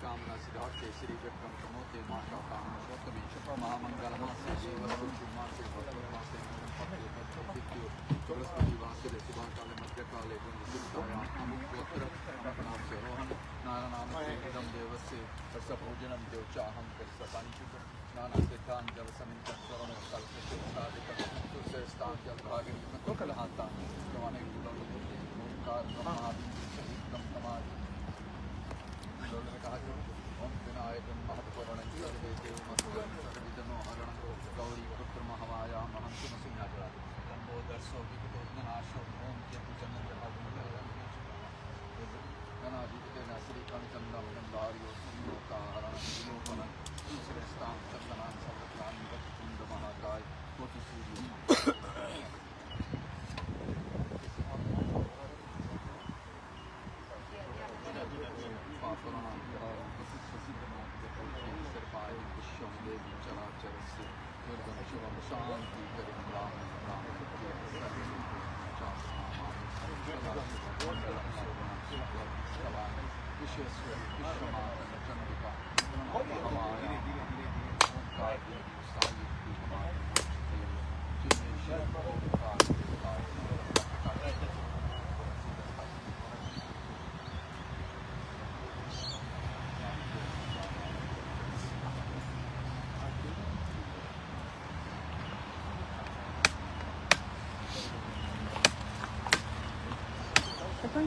कामना सिद्धार्थे श्री विक्रम प्रमोते माता कामना गौतमी क्षपा महामंगल मासे जीवन गुरु मासे भगवान मासे पत्ते बृहस्पति वासुदेव शिवा काले मध्य काले गुणसिद्धायां अमुक गोत्र नाम से रोहन नारायण से इदम देवस्य तस्य भोजनम देवचाहं तस्य पानिचुत नाना सिद्धांत जल समित स्वरण कल्प से साधिक तुसे स्थान जल भागिनी तो कलहाता जवाने गुलाम ओंकार ब्रह्मादि सहितम समाधि ने कहा कि ओम विनायक महत्वपूर्ण सर्वे देव मस्तक सर्वविदनो हरण गौरी पुत्र महामाया महंतम सिंहाचरा लंबोदर्शो विकटोत्नाशो ओम के पूजन गणाधिपते न श्री कणचंदम गंधारियो सुनो का हरण विलोपन दूसरे स्थान चंदनान सर्वत्रान वक्रतुंड महाकाय कोटि सूर्य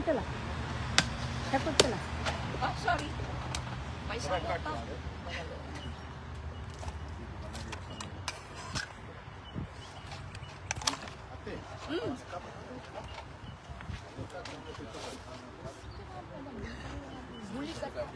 Chela. Chela. Oh, sorry. May sala pa. Buli ka.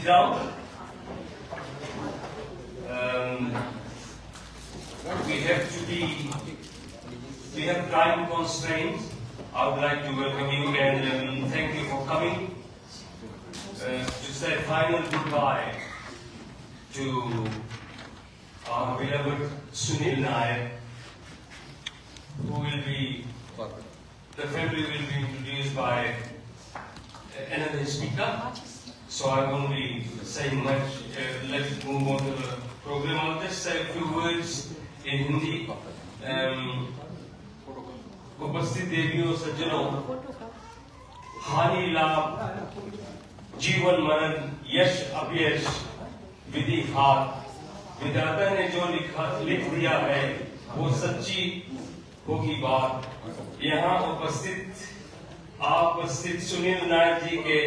down. We have time constraints. I would like to welcome you and thank you for coming to say final goodbye to our beloved Sunil Nair, who will be, the family will be introduced by another speaker. So I won't be saying much. Let's move on to the program. I'll just say a few words in Hindi. उपस्थित देवियों सज्जनों, हानि लाभ, जीवन मरण, यश अपयश, विधि हार, विधाता ने जो लिख दिया है वो सच्ची होगी बात। यहाँ उपस्थित सुनील नायर जी के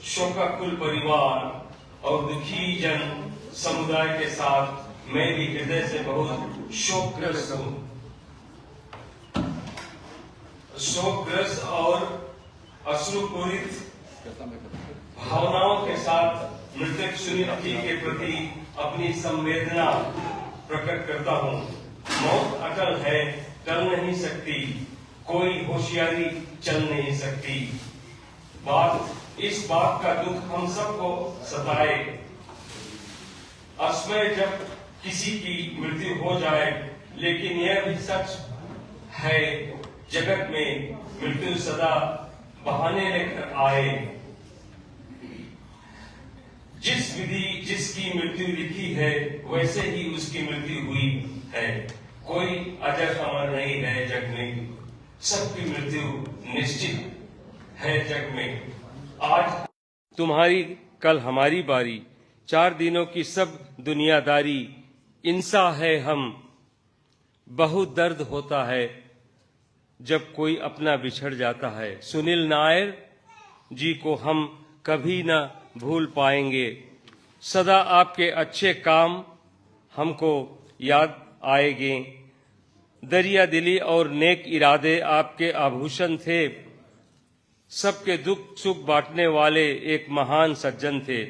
शोकाकुल परिवार और दुखी जन समुदाय के साथ मैं भी हृदय से बहुत शोकग्रस्त और अश्रुपूरित भावनाओं के साथ मृतक सुनील जी के प्रति अपनी संवेदना प्रकट करता हूँ। मौत अटल है, टल नहीं सकती, कोई होशियारी चल नहीं सकती। इस बात का दुख हम सबको सताए। असमय जब किसी की मृत्यु हो जाए, लेकिन यह भी सच है जगत में मृत्यु सदा बहाने लेकर आए। जिस विधि जिसकी मृत्यु लिखी है वैसे ही उसकी मृत्यु हुई है। कोई अजर अमर नहीं है जग में, सबकी मृत्यु निश्चित है जग में। आज तुम्हारी कल हमारी बारी, 4 दिनों की सब दुनियादारी, इंसा है हम। बहुत दर्द होता है जब कोई अपना बिछड़ जाता है। सुनील नायर जी को हम कभी न भूल पाएंगे। सदा आपके अच्छे काम हमको याद आएंगे। दरिया दिली और नेक इरादे आपके आभूषण थे। सबके दुख सुख बांटने वाले एक महान सज्जन थे।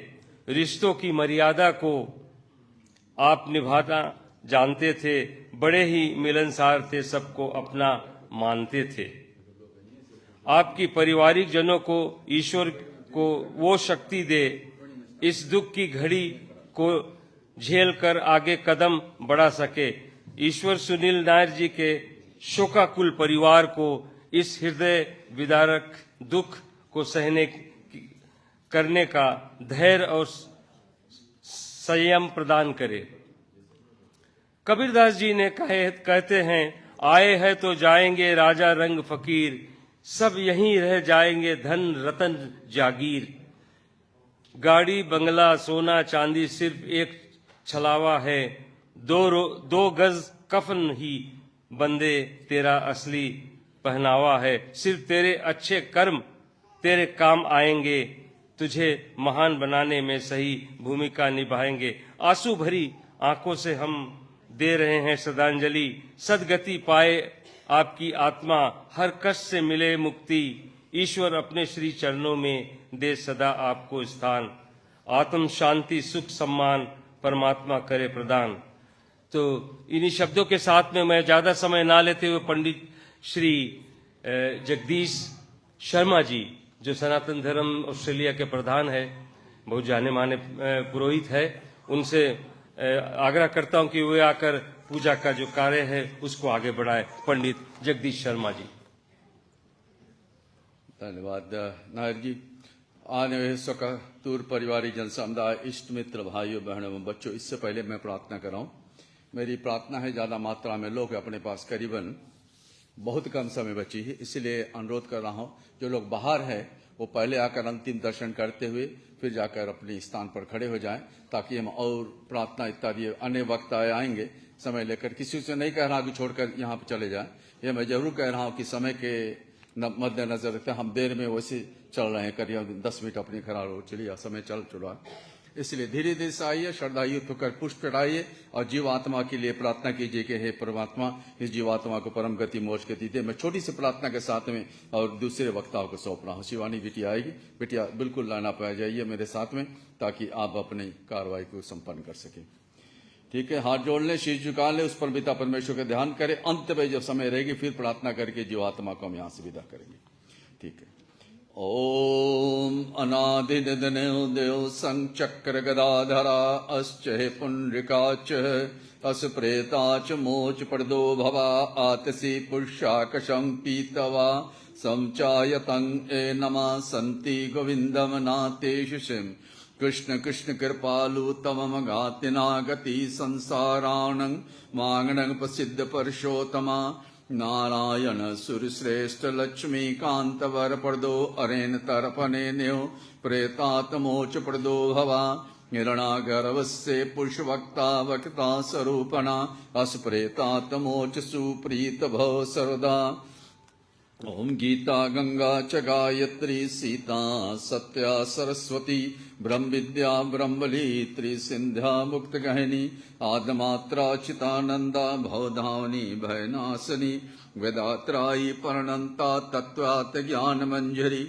रिश्तों की मर्यादा को आप निभाना जानते थे। बड़े ही मिलनसार थे, सबको अपना मानते थे। आपकी पारिवारिक जनों को ईश्वर को वो शक्ति दे, इस दुख की घड़ी को झेल कर आगे कदम बढ़ा सके। ईश्वर सुनील नायर जी के शोकाकुल परिवार को इस हृदय विदारक दुख को सहने करने का धैर्य और संयम प्रदान करे। कबीरदास जी ने कहते हैं, आए हैं तो जाएंगे राजा रंग फकीर, सब यहीं रह जाएंगे धन रतन जागीर। गाड़ी बंगला सोना चांदी सिर्फ एक छलावा है, दो गज कफन ही बंदे तेरा असली पहनावा है। सिर्फ तेरे अच्छे कर्म तेरे काम आएंगे, तुझे महान बनाने में सही भूमिका निभाएंगे। आंसू भरी आंखों से हम दे रहे हैं श्रद्धांजलि। सदगति पाए आपकी आत्मा, हर कष्ट से मिले मुक्ति। ईश्वर अपने श्री चरणों में दे सदा आपको स्थान। आत्म शांति सुख सम्मान परमात्मा करे प्रदान। तो इन्हीं शब्दों के साथ में मैं ज्यादा समय ना लेते हुए पंडित श्री जगदीश शर्मा जी, जो सनातन धर्म ऑस्ट्रेलिया के प्रधान है, बहुत जाने माने पुरोहित है, उनसे आग्रह करता हूं कि वे आकर पूजा का जो कार्य है उसको आगे बढ़ाए। पंडित जगदीश शर्मा जी। धन्यवाद नायर जी। आने हुए शोकातुर परिवारी जन समुदाय, इष्ट मित्र, भाइयों बहनों एवं बच्चों, इससे पहले मैं प्रार्थना कर रहा हूं। मेरी प्रार्थना है, ज्यादा मात्रा में लोग अपने पास करीबन बहुत कम समय बची है, इसलिए अनुरोध कर रहा हूं जो लोग बाहर है वो पहले आकर अंतिम दर्शन करते हुए फिर जाकर अपने स्थान पर खड़े हो जाएं, ताकि हम और प्रार्थना इत्यादि अन्य वक्त आएंगे समय लेकर। किसी से नहीं कह रहा कि छोड़कर यहाँ पे चले जाएं, ये मैं जरूर कह रहा हूँ कि समय के मद्देनजर रखते हम देर में वैसे चल रहे हैं, करीब 10 मिनट अपनी खराब हो चलिए, समय चल चुका है। इसलिए धीरे धीरे से आइए, श्रद्धायुक्त होकर पुष्प चढ़ाइए और जीवात्मा के लिए प्रार्थना कीजिए कि हे परमात्मा, इस जीवात्मा को परम गति मोक्ष गति दे। मैं छोटी सी प्रार्थना के साथ में और दूसरे वक्ताओं को सौंप रहा हूँ। शिवानी बिटिया आएगी, बिटिया बिल्कुल लाना पाया जाइए मेरे साथ में, ताकि आप अपनी कार्रवाई को संपन्न कर सकें। ठीक है, हाथ जोड़ लें, शीश झुका लें, उस पर पिता परमेश्वर का ध्यान करें। अंत में जब समय रहेगी फिर प्रार्थना करके जीवात्मा को हम यहाँ से विदा करेंगे। ठीक है। ॐ अनादिनिधनो संचक्रगदाधरा अस्च हे पुण्ड्रिकाच अस प्रेता च मोच प्रदो भवा आतसी पुष्याकशं पीतवा समचायतं ए नमः सन्ति गोविन्दं नातेषु सिं कृष्ण कृष्ण कृपालु तमम गातिनागति संसाराणं मांगणं प्रसिद्ध परशोत्तमा नारायण सुरश्रेष्ठ लक्ष्मीकांत वर प्रदो अरेन तर्पणे न्यो प्रेतात्मोच प्रदो भवा हिरणागर्वस्य पुष्पवक्ता वक्ता स्वरूपणा अस्प्रेतात्मोच सुप्रीत भव सर्वदा ओम गीता गंगा च गायत्री सीता सत्या सरस्वती ब्रह्म विद्या ब्रह्मली त्रिसिंध्या मुक्त गहनी आदमात्रा चितानंदा भवधावनी भयनाशनी वेदात्रायी पर्णंता तत्वात् ज्ञान मंजरी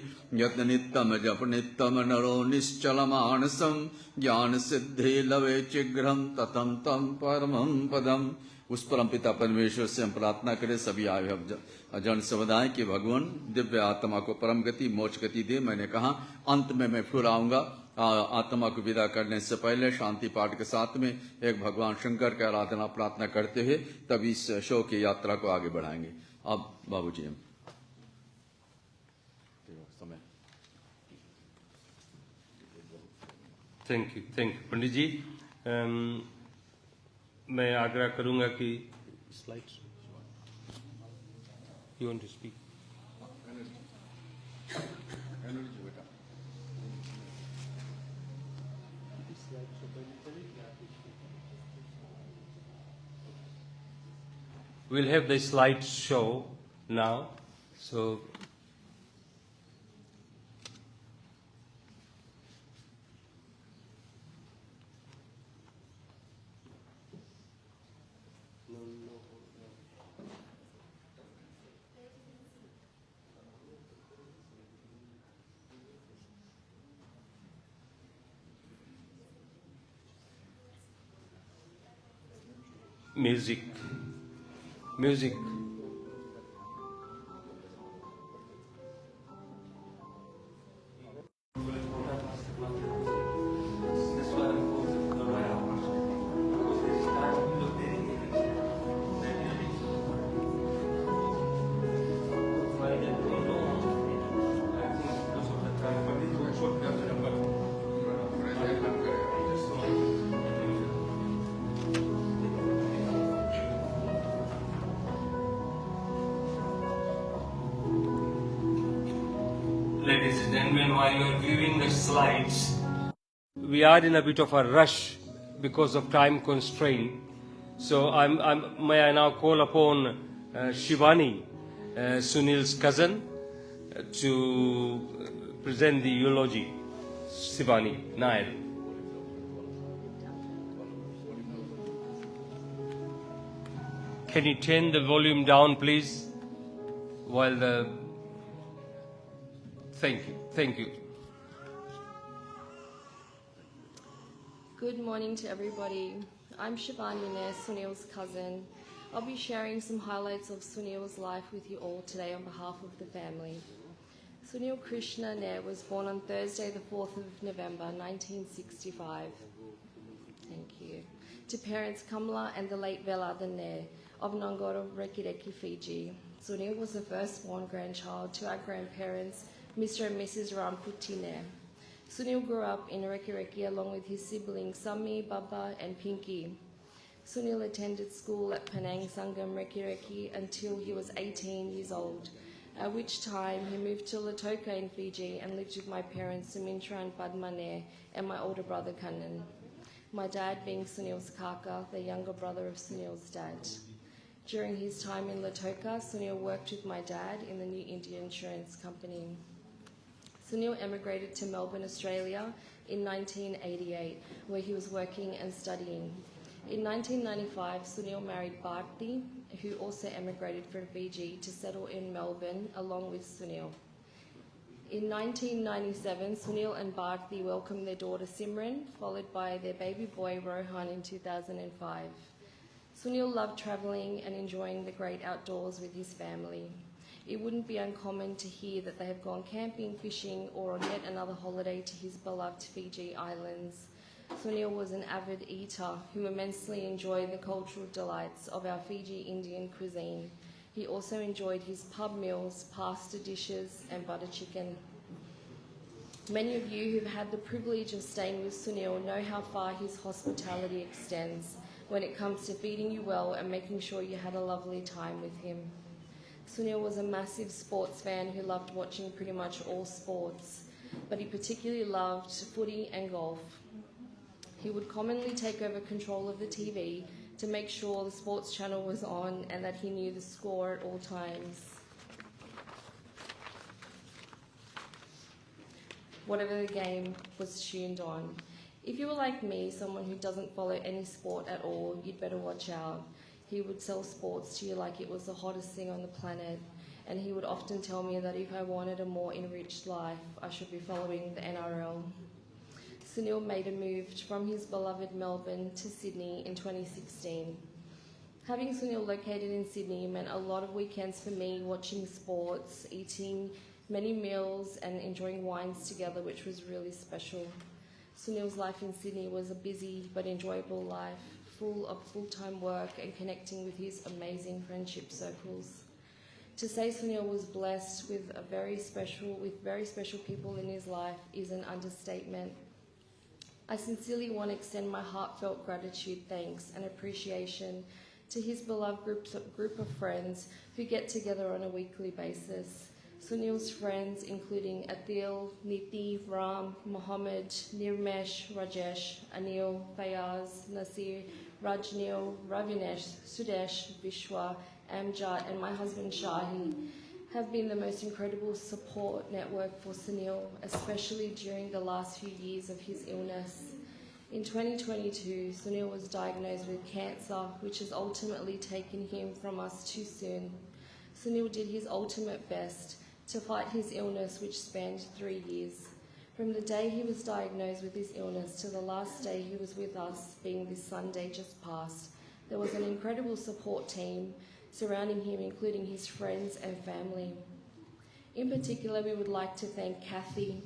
यत नित्यम जप नित्यम नरो निश्चल मानसम ज्ञान सिद्धि लवे चिग्रम ततम तम परमं पदम। उस परम पिता परमेश्वर से हम प्रार्थना करें सभी आयु जन समुदाय के भगवान दिव्य आत्मा को परम गति मोक्ष गति दे। मैंने कहा अंत में मैं फिर आऊंगा आत्मा को विदा करने से पहले शांति पाठ के साथ में एक भगवान शंकर की आराधना प्रार्थना करते हुए तब इस शो की यात्रा को आगे बढ़ाएंगे। अब बाबूजी हम समय। Thank you Pandit ji. मैं आग्रह करूंगा कि slides you want to speak. We'll have the slide show now. So music. Ladies and gentlemen, while you are viewing the slides, we are in a bit of a rush because of time constraint. So may I now call upon Shivani, Sunil's cousin, to present the eulogy. Shivani Nair. Can you turn the volume down, please? While the Thank you. Good morning to everybody. I'm Shivani Nair, Sunil's cousin. I'll be sharing some highlights of Sunil's life with you all today on behalf of the family. Sunil Krishna Nair was born on Thursday the 4th of November 1965. Thank you. To parents Kamala and the late Veladhan Nair of Ngoro, Rekireki, Fiji. Sunil was the firstborn grandchild to our grandparents, Mr. and Mrs. Ramputi Nair. Sunil grew up in Rekireki along with his siblings Sammi, Baba and Pinky. Sunil attended school at Penang Sangam Rekireki until he was 18 years old, at which time he moved to Lautoka in Fiji and lived with my parents Sumintra and Padma Nair and my older brother Kannan. My dad being Sunil's kaka, the younger brother of Sunil's dad. During his time in Lautoka, Sunil worked with my dad in the New India Insurance Company. Sunil emigrated to Melbourne, Australia in 1988, where he was working and studying. In 1995, Sunil married Bharti, who also emigrated from Fiji to settle in Melbourne along with Sunil. In 1997, Sunil and Bharti welcomed their daughter Simran, followed by their baby boy Rohan in 2005. Sunil loved travelling and enjoying the great outdoors with his family. it wouldn't be uncommon to hear that they have gone camping, fishing, or on yet another holiday to his beloved Fiji Islands. Sunil was an avid eater who immensely enjoyed the cultural delights of our Fiji Indian cuisine. He also enjoyed his pub meals, pasta dishes, and butter chicken. Many of you who've had the privilege of staying with Sunil know how far his hospitality extends when it comes to feeding you well and making sure you had a lovely time with him. Sunil was a massive sports fan who loved watching pretty much all sports, but he particularly loved footy and golf. He would commonly take over control of the TV to make sure the sports channel was on and that he knew the score at all times. Whatever the game was tuned on. If you were like me, someone who doesn't follow any sport at all, you'd better watch out. He would sell sports to you like it was the hottest thing on the planet, and he would often tell me that if I wanted a more enriched life, I should be following the NRL. Sunil made a move from his beloved Melbourne to Sydney in 2016. Having Sunil located in Sydney meant a lot of weekends for me watching sports, eating many meals and enjoying wines together, which was really special. Sunil's life in Sydney was a busy but enjoyable life, full of full-time work and connecting with his amazing friendship circles. To say Sunil was blessed with very special people in his life is an understatement. I sincerely want to extend my heartfelt gratitude, thanks, and appreciation to his beloved group of friends who get together on a weekly basis. Sunil's friends, including Adil, Niti, Ram, Mohammed, Nirmesh, Rajesh, Anil, Fayaz, Nasir, Rajnil, Ravinesh, Sudesh, Vishwa, Amjad, and my husband Shahi have been the most incredible support network for Sunil, especially during the last few years of his illness. In 2022, Sunil was diagnosed with cancer, which has ultimately taken him from us too soon. Sunil did his ultimate best to fight his illness, which spanned 3 years. From the day he was diagnosed with his illness to the last day he was with us, being this Sunday just past, there was an incredible support team surrounding him, including his friends and family. In particular, we would like to thank Kathy,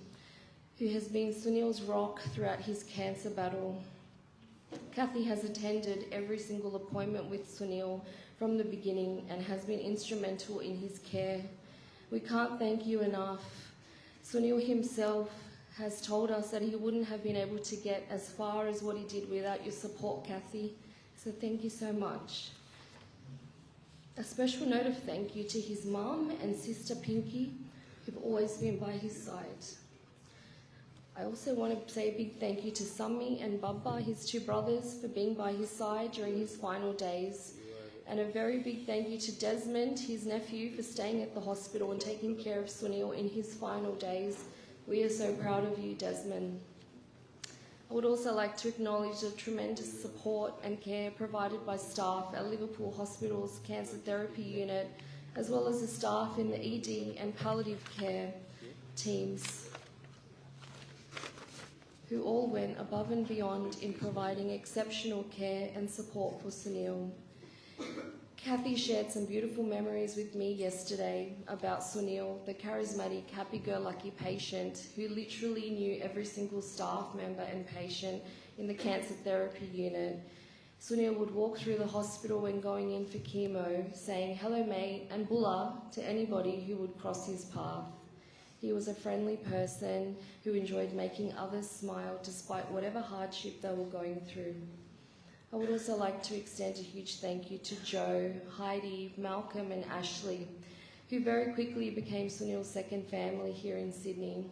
who has been Sunil's rock throughout his cancer battle. Kathy has attended every single appointment with Sunil from the beginning and has been instrumental in his care. We can't thank you enough. Sunil himself has told us that he wouldn't have been able to get as far as what he did without your support, Kathy. So thank you so much. A special note of thank you to his mum and sister Pinky, who've always been by his side. I also want to say a big thank you to Sammi and Baba, his two brothers, for being by his side during his final days. And a very big thank you to Desmond, his nephew, for staying at the hospital and taking care of Sunil in his final days. We are so proud of you, Desmond. I would also like to acknowledge the tremendous support and care provided by staff at Liverpool Hospital's Cancer Therapy Unit, as well as the staff in the ED and palliative care teams, who all went above and beyond in providing exceptional care and support for Sunil. Kathy shared some beautiful memories with me yesterday about Sunil, the charismatic, happy-go-lucky patient who literally knew every single staff member and patient in the cancer therapy unit. Sunil would walk through the hospital when going in for chemo, saying hello mate and bulla to anybody who would cross his path. He was a friendly person who enjoyed making others smile despite whatever hardship they were going through. I would also like to extend a huge thank you to Joe, Heidi, Malcolm and Ashley, who very quickly became Sunil's second family here in Sydney.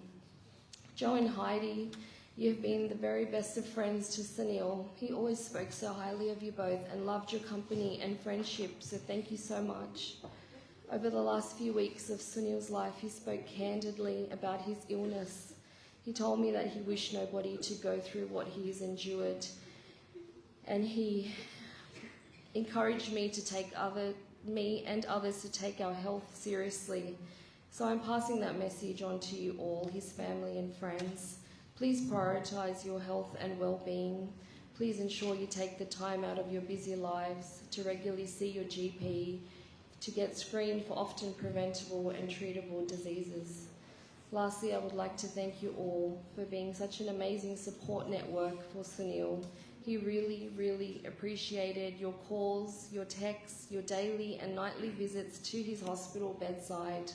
Joe and Heidi, you've been the very best of friends to Sunil. He always spoke so highly of you both and loved your company and friendship, so thank you so much. Over the last few weeks of Sunil's life, he spoke candidly about his illness. He told me that he wished nobody to go through what he has endured, and he encouraged me and others to take our health seriously. So I'm passing that message on to you all, his family and friends. Please prioritise your health and well-being. Please ensure you take the time out of your busy lives to regularly see your GP, to get screened for often preventable and treatable diseases. Lastly, I would like to thank you all for being such an amazing support network for Sunil. He really, really appreciated your calls, your texts, your daily and nightly visits to his hospital bedside.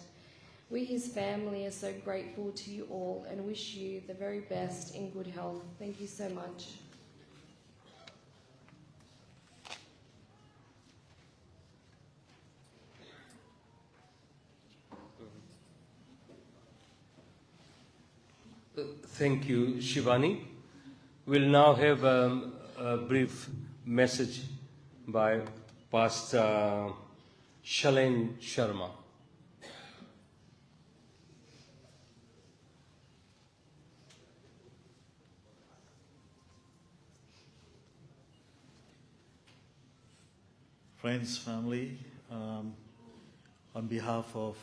We, his family, are so grateful to you all and wish you the very best in good health. Thank you so much. Thank you, Shivani. We'll now have a brief message by Pastor Shalen Sharma. Friends, family, on behalf of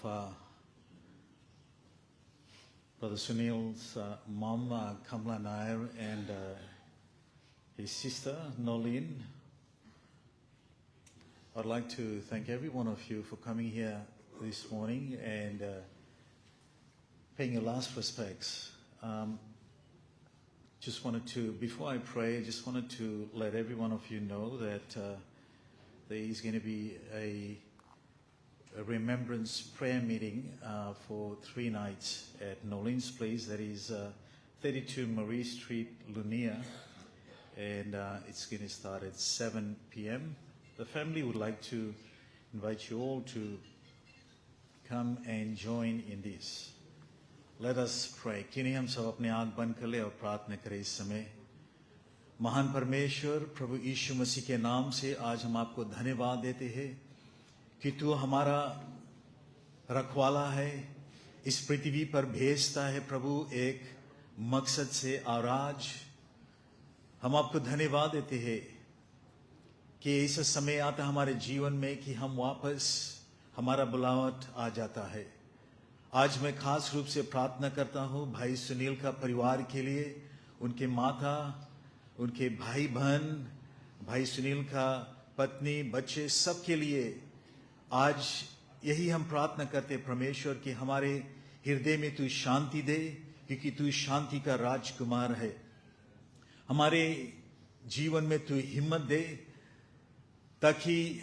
Brother Sunil's mom, Kamala Nair, and his sister, Nolene, I'd like to thank every one of you for coming here this morning and paying your last respects. Just wanted to, before I pray, just wanted to let every one of you know that there is going to be a remembrance prayer meeting for 3 nights at Nolene's place. That is 32 Marie Street, Lunia, and it's going to start at 7 p.m. The family would like to invite you all to come and join in this. Let us pray. किन्हीं हम सब अपने आँख बंद कर ले और प्रार्थना करें इस समय। महान परमेश्वर प्रभु यीशु मसीह के नाम से आज हम आपको धन्यवाद देते हैं कि तू हमारा रखवाला है, इस पृथ्वी पर भेजता है प्रभु एक मकसद से। और आज हम आपको धन्यवाद देते हैं कि ऐसा समय आता हमारे जीवन में कि हम वापस हमारा बुलावट आ जाता है। आज मैं खास रूप से प्रार्थना करता हूँ भाई सुनील का परिवार के लिए, उनके माता, उनके भाई बहन, भाई सुनील का पत्नी, बच्चे, सबके लिए आज यही हम प्रार्थना करते परमेश्वर कि हमारे हृदय में तू शांति दे, क्योंकि तू शांति का राजकुमार है। हमारे जीवन में तू हिम्मत दे ताकि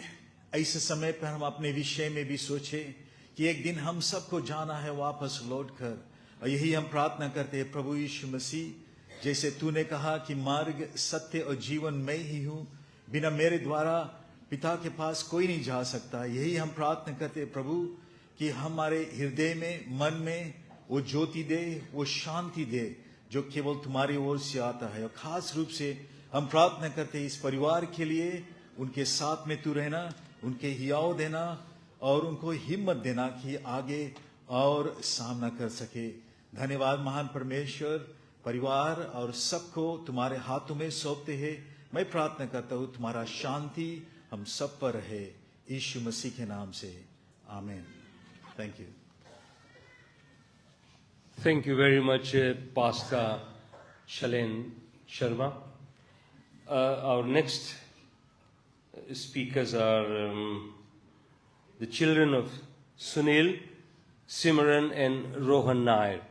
ऐसे समय पर हम अपने विषय में भी सोचें कि एक दिन हम सबको जाना है वापस लौटकर। और यही हम प्रार्थना करते हैं प्रभु यीशु मसीह, जैसे तूने कहा कि मार्ग, सत्य और जीवन मैं ही हूँ, बिना मेरे द्वारा पिता के पास कोई नहीं जा सकता। यही हम प्रार्थना करते हैं प्रभु कि हमारे हृदय में, मन में वो ज्योति दे, वो शांति दे जो केवल तुम्हारी ओर से आता है। और खास रूप से हम प्रार्थना करते हैं इस परिवार के लिए, उनके साथ में तू रहना, उनके हियाव देना और उनको हिम्मत देना कि आगे और सामना कर सके। धन्यवाद महान परमेश्वर, परिवार और सबको तुम्हारे हाथों में सौंपते हैं। मैं प्रार्थना करता हूँ तुम्हारा शांति हम सब पर रहे, यीशु मसीह के नाम से, आमीन। Thank you. Thank you very much, Pastor Shalen Sharma. Our next speakers are the children of Sunil, Simran and Rohan Nair.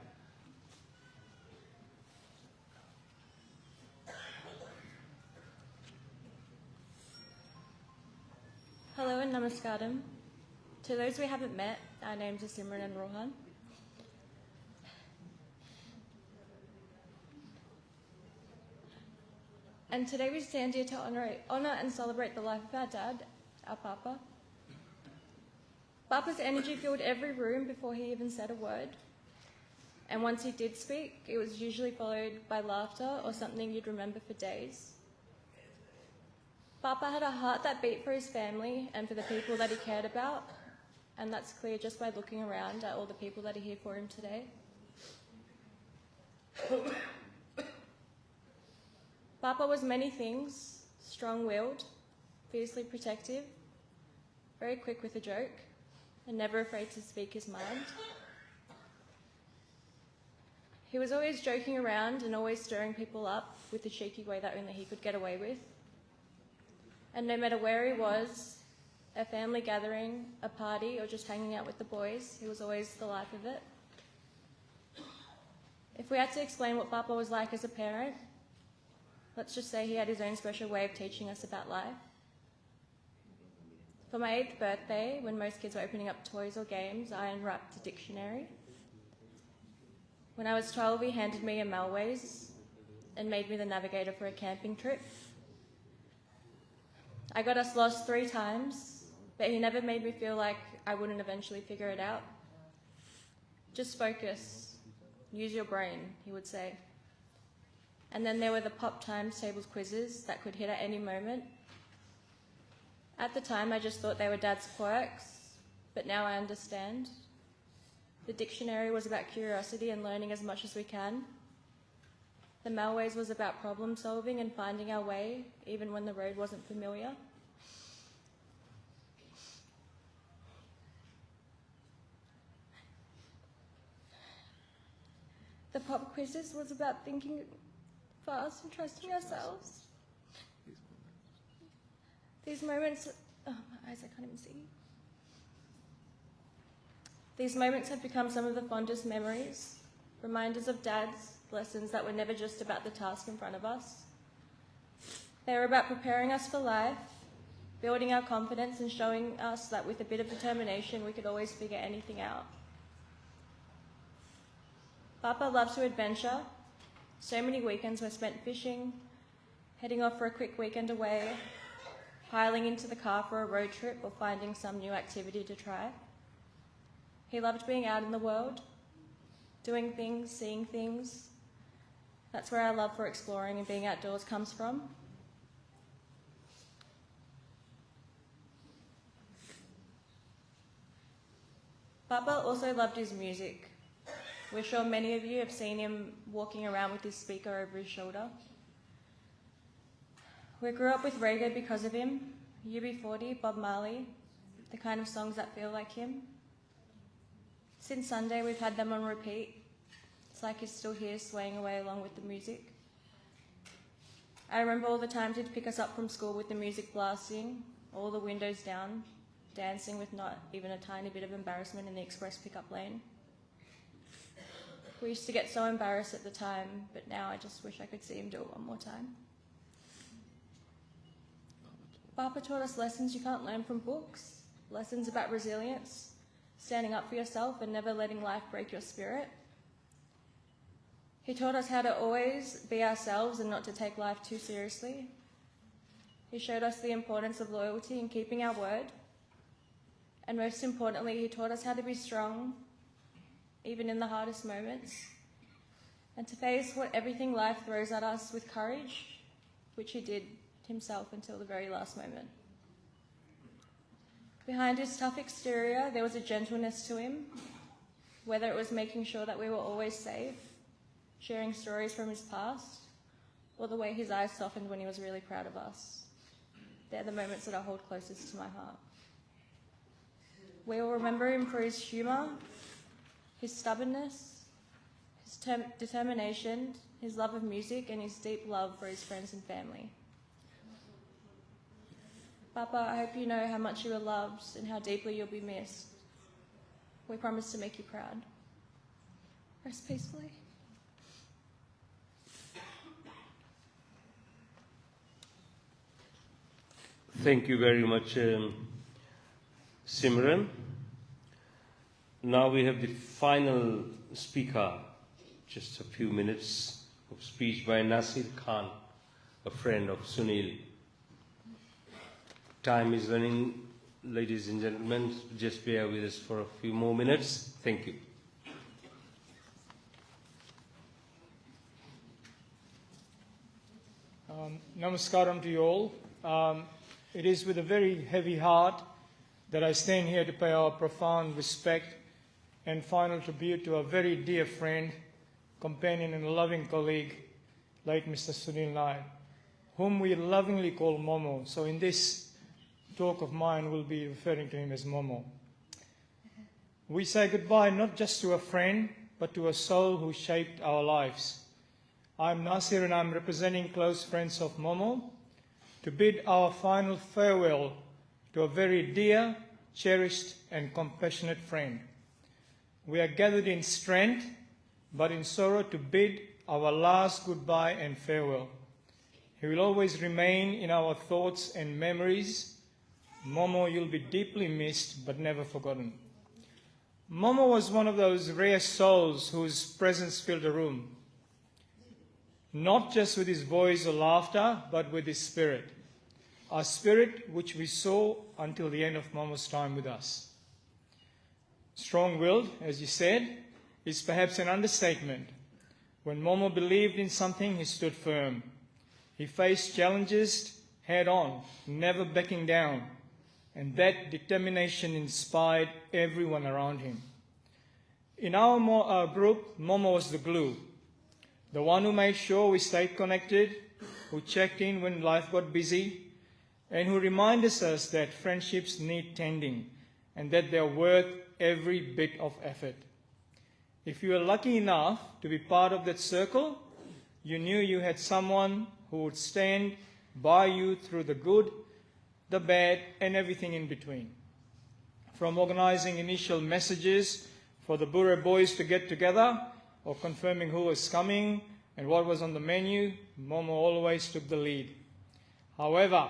Hello and namaskaram. To those we haven't met, our names are Simran and Rohan. And today we stand here to honor and celebrate the life of our dad, our Papa. Papa's energy filled every room before he even said a word. And once he did speak, it was usually followed by laughter or something you'd remember for days. Papa had a heart that beat for his family and for the people that he cared about, and that's clear just by looking around at all the people that are here for him today. Papa was many things: strong-willed, fiercely protective, very quick with a joke, and never afraid to speak his mind. He was always joking around and always stirring people up with the cheeky way that only he could get away with. And no matter where he was, a family gathering, a party, or just hanging out with the boys, he was always the life of it. If we had to explain what Papa was like as a parent, let's just say he had his own special way of teaching us about life. For my 8th birthday, when most kids were opening up toys or games, I unwrapped a dictionary. When I was 12, he handed me a Melways and made me the navigator for a camping trip. I got us lost 3 times, but he never made me feel like I wouldn't eventually figure it out. Just focus, use your brain, he would say. And then there were the pop times tables quizzes that could hit at any moment. At the time, I just thought they were Dad's quirks, but now I understand. The dictionary was about curiosity and learning as much as we can. The Melways was about problem solving and finding our way, even when the road wasn't familiar. The pop quizzes was about thinking fast and trusting ourselves. These moments, oh my eyes, I can't even see. These moments have become some of the fondest memories, reminders of Dad's lessons that were never just about the task in front of us. They were about preparing us for life, building our confidence and showing us that with a bit of determination we could always figure anything out. Papa loves to adventure. So many weekends were spent fishing, heading off for a quick weekend away, piling into the car for a road trip or finding some new activity to try. He loved being out in the world, doing things, seeing things. That's where our love for exploring and being outdoors comes from. Papa also loved his music. We're sure many of you have seen him walking around with his speaker over his shoulder. We grew up with reggae because of him, UB40, Bob Marley, the kind of songs that feel like him. Since Sunday, we've had them on repeat. It's like he's still here swaying away along with the music. I remember all the times he'd pick us up from school with the music blasting, all the windows down, dancing with not even a tiny bit of embarrassment in the express pickup lane. We used to get so embarrassed at the time, but now I just wish I could see him do it one more time. Papa taught us lessons you can't learn from books, lessons about resilience, standing up for yourself and never letting life break your spirit. He taught us how to always be ourselves and not to take life too seriously. He showed us the importance of loyalty and keeping our word. And most importantly, he taught us how to be strong, even in the hardest moments, and to face what everything life throws at us with courage, which he did himself until the very last moment. Behind his tough exterior, there was a gentleness to him, whether it was making sure that we were always safe, sharing stories from his past, or the way his eyes softened when he was really proud of us. They're the moments that I hold closest to my heart. We will remember him for his humour, his stubbornness, his determination, his love of music, and his deep love for his friends and family. Papa, I hope you know how much you are loved and how deeply you'll be missed. We promise to make you proud. Rest peacefully. Thank you very much, Simran. Now we have the final speaker, just a few minutes of speech by Nasir Khan, a friend of Sunil. Time is running, ladies and gentlemen. Just bear with us for a few more minutes. Thank you. Namaskaram to you all. It is with a very heavy heart that I stand here to pay our profound respect and final tribute to a very dear friend, companion and loving colleague, late Mr. Sunil Nair, whom we lovingly call Momo. So in this talk of mine, we'll be referring to him as Momo. We say goodbye not just to a friend, but to a soul who shaped our lives. I'm Nasir and I'm representing close friends of Momo to bid our final farewell to a very dear, cherished, and compassionate friend. We are gathered in strength, but in sorrow to bid our last goodbye and farewell. He will always remain in our thoughts and memories. Momo, you'll be deeply missed, but never forgotten. Momo was one of those rare souls whose presence filled a room, not just with his voice or laughter, but with his spirit. A spirit which we saw until the end of Momo's time with us. Strong-willed, as you said, is perhaps an understatement. When Momo believed in something, he stood firm. He faced challenges head-on, never backing down, and that determination inspired everyone around him. In our group, Momo was the glue, the one who made sure we stayed connected, who checked in when life got busy, and who reminded us that friendships need tending and that they're worth every bit of effort. If you were lucky enough to be part of that circle, you knew you had someone who would stand by you through the good, the bad, and everything in between. From organizing initial messages for the Bure boys to get together, or confirming who was coming and what was on the menu, Momo always took the lead. However,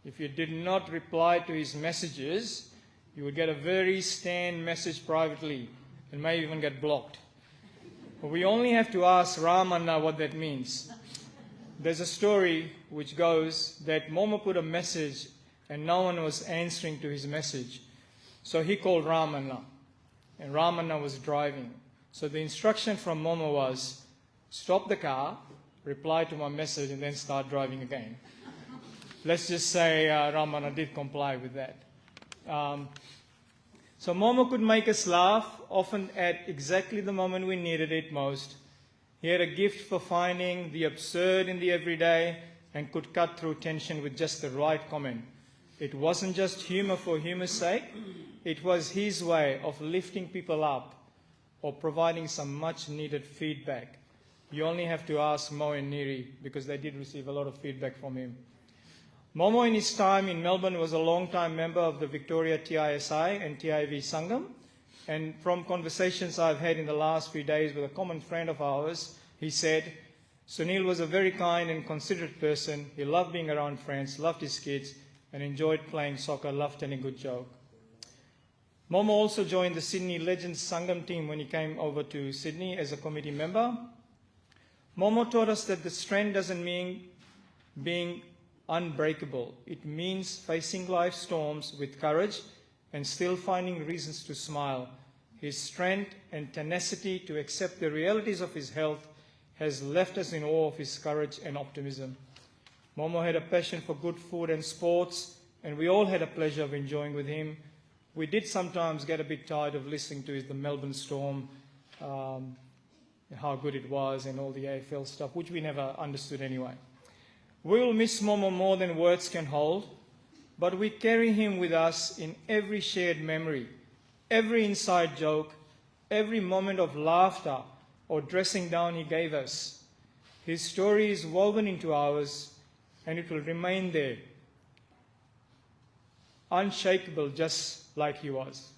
if you did not reply to his messages, you would get a very stern message privately and may even get blocked. We only have to ask Ramanna what that means. There's a story which goes that Momo put a message and no one was answering to his message. So he called Ramanna, and Ramanna was driving. So the instruction from Momo was, stop the car, reply to my message, and then start driving again. Let's just say Ramanna did comply with that. So Momo could make us laugh, often at exactly the moment we needed it most. He had a gift for finding the absurd in the everyday and could cut through tension with just the right comment. It wasn't just humor for humor's sake. It was his way of lifting people up or providing some much-needed feedback. You only have to ask Mo and Niri because they did receive a lot of feedback from him. Momo in his time in Melbourne was a long-time member of the Victoria TISI and TIV Sangam, and from conversations I've had in the last few days with a common friend of ours, he said, Sunil was a very kind and considerate person. He loved being around friends, loved his kids, and enjoyed playing soccer, loved telling a good joke. Momo also joined the Sydney Legends Sangam team when he came over to Sydney as a committee member. Momo taught us that the strength doesn't mean being unbreakable. It means facing life's storms with courage and still finding reasons to smile. His strength and tenacity to accept the realities of his health has left us in awe of his courage and optimism. Momo had a passion for good food and sports, and we all had a pleasure of enjoying with him. We did sometimes get a bit tired of listening to the Melbourne Storm, how good it was and all the AFL stuff, which we never understood anyway. We will miss Momo more than words can hold, but we carry him with us in every shared memory, every inside joke, every moment of laughter or dressing down he gave us. His story is woven into ours, and it will remain there, unshakable, just like he was.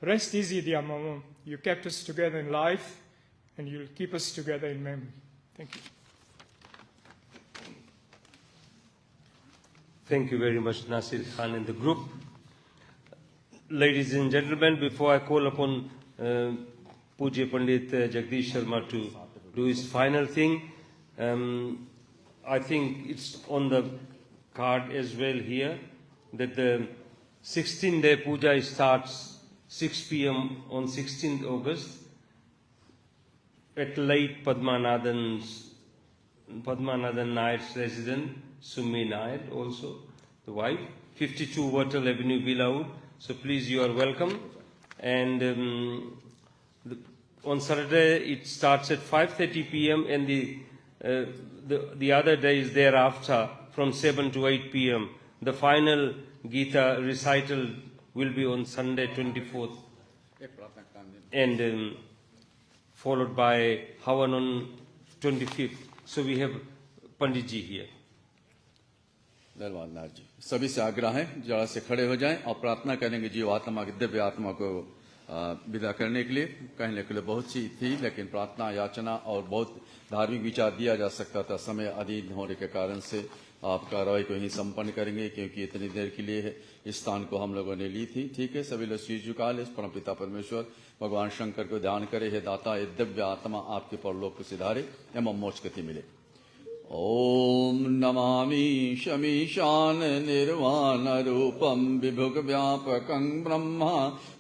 Rest easy, dear Momo. You kept us together in life, and you'll keep us together in memory. Thank you. Thank you very much, Nasir Khan and the group. Ladies and gentlemen, before I call upon Pujya Pandit Jagdish Sharma to do his final thing, I think it's on the card as well here that the 16-day puja starts 6 p.m. on 16th August at late Padmanathan Nair's resident, Summi Nair, also the wife, 52 Wattle Avenue, Villawood. So please, you are welcome. And on Saturday it starts at 5:30 p.m. and the other days thereafter from 7 to 8 p.m. The final Gita recital will be on Sunday 24th and followed by Havan on 25th. So we have Panditji here. धन्यवाद नाथ जी। सभी से आग्रह है जरा से खड़े हो जाएं और प्रार्थना करेंगे जीव आत्मा की दिव्य आत्मा को विदा करने के लिए। कहने के लिए बहुत सी थी, लेकिन प्रार्थना याचना और बहुत धार्मिक विचार दिया जा सकता था। समय अधीन होने के कारण से आप कार्रवाई को ही संपन्न करेंगे, क्योंकि इतनी देर के लिए इस स्थान को हम लोगों ने ली थी। ठीक है, सभी लोग शीश झुका ले। परम पिता परमेश्वर भगवान शंकर को ध्यान करे, हे दाता ये दिव्य आत्मा आपके परलोक को सिधारे एवं मोक्ष गति मिले। ओम नमामि शमीशान निर्वाण रूपम विभुग व्यापकं ब्रह्मा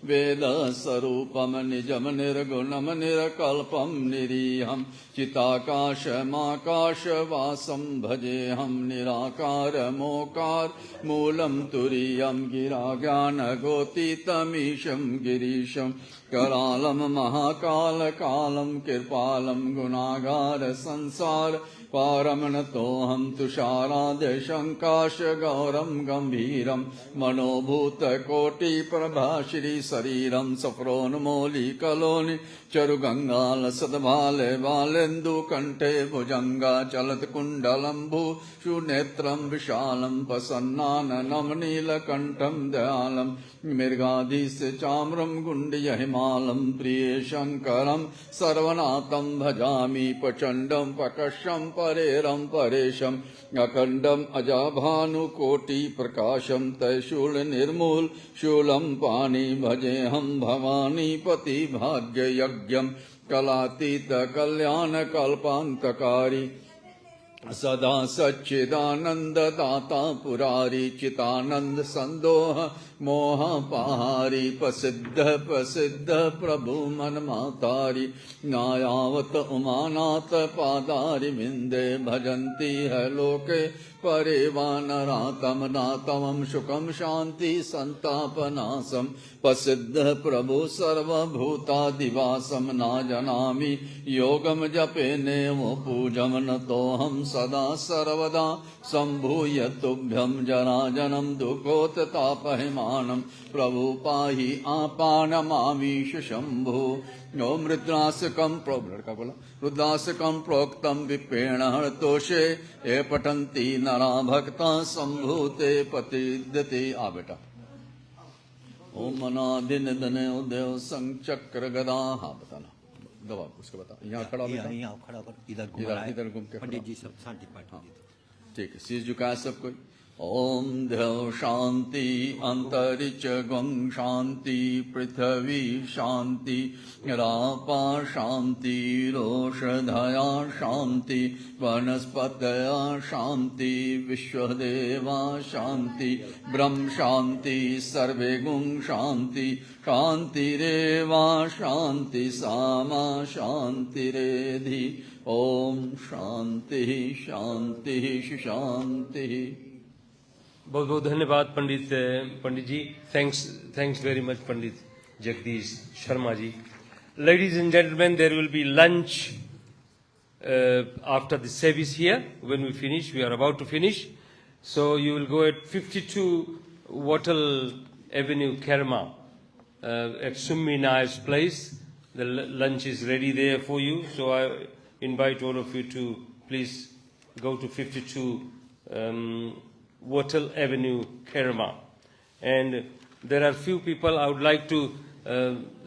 वेद स्वरूपम निजम निर्गुणम निरकल्पम निरीहम चिताकाशमाकाश वासम भजेहम निराकार मोकार मूलम तुरीयम गिरा ज्ञान गोतीतमीशम गिरीशम करालम महाकाल कालम कृपालम गुणागार संसार पारमन तोहम तुषाराद्य शंकाश गौरम गंभीरम मनोभूत कोटि प्रभा श्री शरीरम सफ्रोन्मोली कलोनि चरुगंगाल सद्भाल बालेन्दु कंठे भुजंगा चलत कुंडलंभु सुनेत्रम विशालम प्रसन्नाननम नीलकंठम दयालम मृगाधीश चाम्रम गुंडय हिमालम प्रिय शंकरम सर्वनाथम भजामि प्रचंडम प्रकर्षम परेरम परेशम अखंडम अजाभानुकोटि प्रकाशम तयशूल निर्मूल शूलम पाणि भजेहम भवानी पति भाग्य यज्ञम कलातीत कल्याण कल्पांतकारी सदा सच्चिदानंद दाता पुरारी चितानंद संदोह मोह पहारी प्रसिद्ध प्रसिद्ध प्रभु मन मातारी नायावत उमानाथ पादारि विंदे भजन्ति है लोके परिवानरातम नातमं सुखम शांति संतापनाशम प्रसिद्ध प्रभु सर्वभूतादिवासम ना जनामि योगम जपे नेवो पूजम न तोहम सदा सर्वदा संभूय तुभ्यं जराजनं दुःखोत्तापहिमानं प्रभु पाहि आपानमामीश शंभो। ओम रुद्रासकम लड़का बोला रुद्रासकम प्रोक्तम विपेण हरतोषे ये पठन्ति नरा भक्ता संभूते पतिद्यते। आ बेटा ओम मनादिन दने उदय संचक्र गदा। हाँ बताना दवा उसको बता। यहाँ खड़ा बेटा, यहाँ खड़ा कर, इधर घूम के पंडित जी सब शांति पाठ। ठीक है, शीश झुकाए सब कोई। ओम ध्यौ शांति अंतरिक्ष गं शांति पृथ्वी शांति रापा शांति रोषधया शांति वनस्पतया शांति विश्वदेवा शांति ब्रह्म शांति सर्वे गुं शांति शांतिरेवा शांति सामा शांतिरेधि। ओम शांति शांति शांति। बहुत बहुत धन्यवाद पंडित जी। Thanks very much Pandit Jagdish Sharma ji. Ladies and gentlemen, there will be lunch after the service here. When we finish, we are about to finish. So you will go at 52 Wattle Avenue, Kerma, at Sunil Nair's place. The lunch is ready there for you. So I invite all of you to please go to 52 Wattle Avenue, Kerma. And there are few people I would like to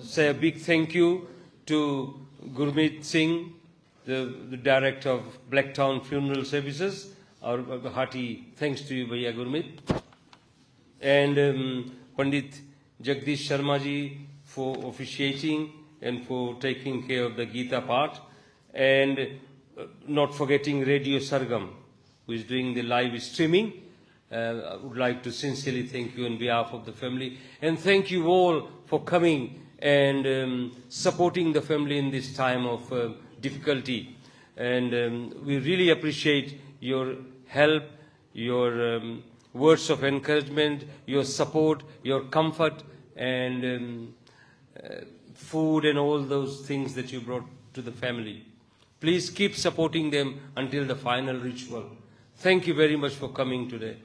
say a big thank you to Gurmeet Singh, the director of Blacktown Funeral Services. Our hearty thanks to you, Bhaiya Gurmeet. And Pandit Jagdish Sharma ji for officiating and for taking care of the Gita part. And not forgetting Radio Sargam, who is doing the live streaming. I would like to sincerely thank you on behalf of the family, and thank you all for coming and supporting the family in this time of difficulty. And we really appreciate your help, your words of encouragement, your support, your comfort, and food and all those things that you brought to the family. Please keep supporting them until the final ritual. Thank you very much for coming today.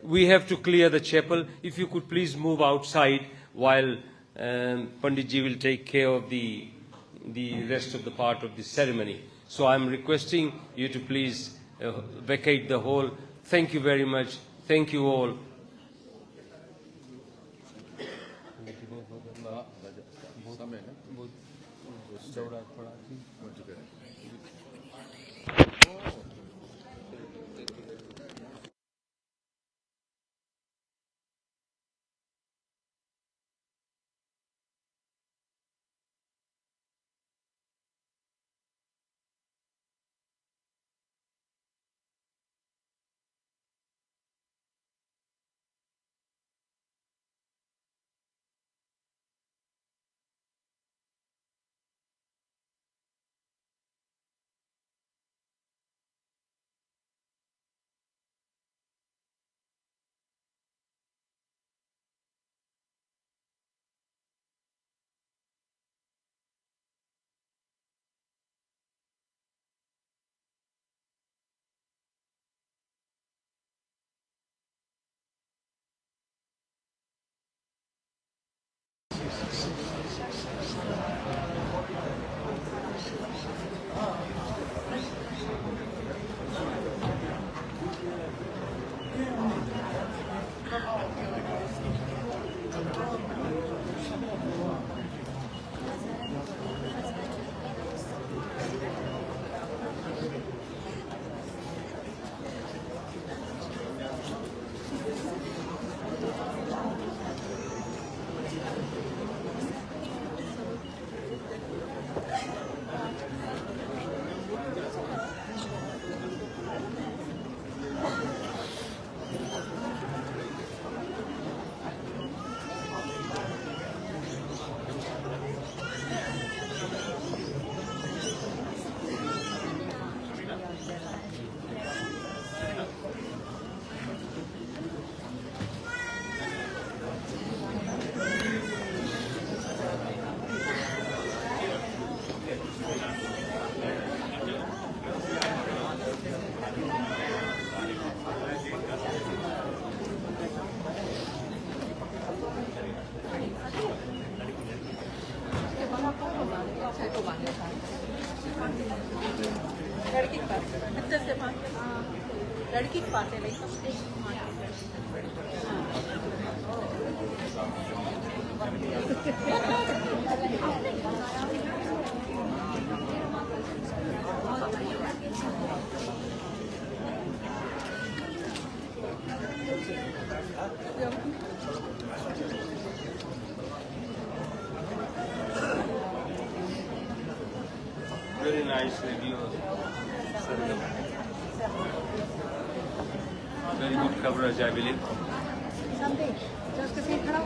We have to clear the chapel. If you could please move outside while Pandit ji will take care of the rest of the part of the ceremony. So I am requesting you to please vacate the hall. Thank you very much. Thank you all. लड़की के पास है Very nice video. Very good coverage, I believe. Someday, just to say hello.